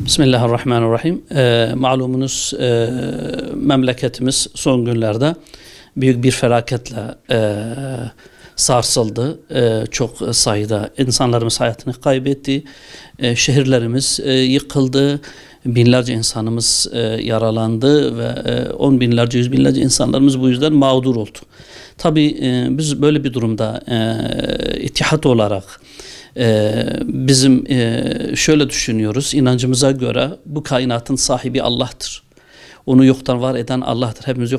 Bismillahirrahmanirrahim. Malumunuz memleketimiz son günlerde büyük bir felaketle sarsıldı. Çok sayıda insanlarımız hayatını kaybetti. Şehirlerimiz yıkıldı. Binlerce insanımız yaralandı ve on binlerce, yüz binlerce insanlarımız bu yüzden mağdur oldu. Tabii biz böyle bir durumda İttihat olarak bizim şöyle düşünüyoruz, inancımıza göre bu kainatın sahibi Allah'tır. Onu yoktan var eden Allah'tır. Hepimiz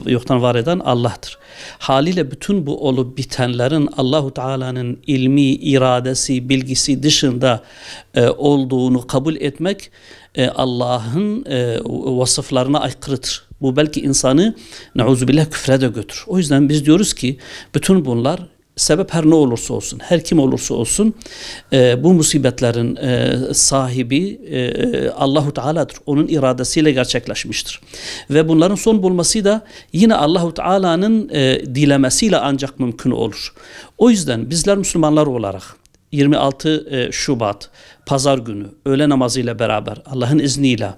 yoktan var eden Allah'tır. Haliyle bütün bu olup bitenlerin Allahu Teala'nın ilmi, iradesi, bilgisi dışında olduğunu kabul etmek Allah'ın vasıflarına aykırıdır. Bu belki insanı neuzubillah küfre de götürür. O yüzden biz diyoruz ki bütün bunlar sebep her ne olursa olsun, her kim olursa olsun bu musibetlerin sahibi Allahu Teala'dır. Onun iradesiyle gerçekleşmiştir. Ve bunların son bulması da yine Allahu Teala'nın dilemesiyle ancak mümkün olur. O yüzden bizler Müslümanlar olarak 26 Şubat Pazar günü öğle namazıyla beraber Allah'ın izniyle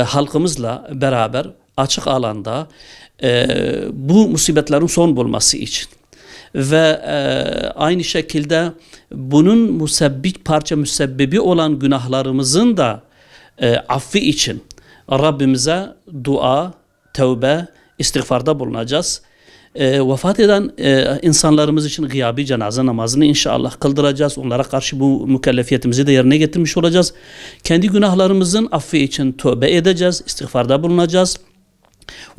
halkımızla beraber açık alanda bu musibetlerin son bulması için ve aynı şekilde bunun müsebbibi olan günahlarımızın da affi için Rabbimize dua, tevbe, istiğfarda bulunacağız. Vefat eden insanlarımız için gıyabi cenaze namazını inşallah kıldıracağız. Onlara karşı bu mükellefiyetimizi de yerine getirmiş olacağız. Kendi günahlarımızın affi için tövbe edeceğiz, istiğfarda bulunacağız.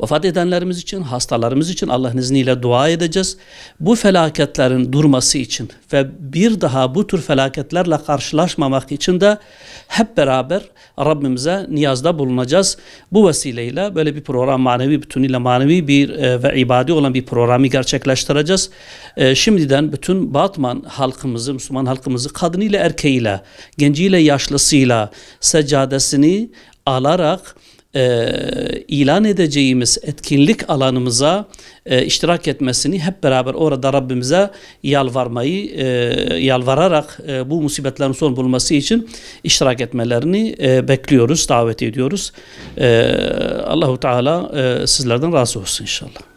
Vefat edenlerimiz için, hastalarımız için Allah'ın izniyle dua edeceğiz. Bu felaketlerin durması için ve bir daha bu tür felaketlerle karşılaşmamak için de hep beraber Rabbimize niyazda bulunacağız. Bu vesileyle böyle bir program, manevi bütünüyle manevi bir ve ibadi olan bir programı gerçekleştireceğiz. Şimdiden bütün Batman halkımızı, Müslüman halkımızı kadınıyla erkeğiyle, genciyle yaşlısıyla seccadesini alarak ilan edeceğimiz etkinlik alanımıza iştirak etmesini, hep beraber orada Rabbimize yalvararak bu musibetlerin son bulması için iştirak etmelerini bekliyoruz, davet ediyoruz. Allahu Teala sizlerden razı olsun inşallah.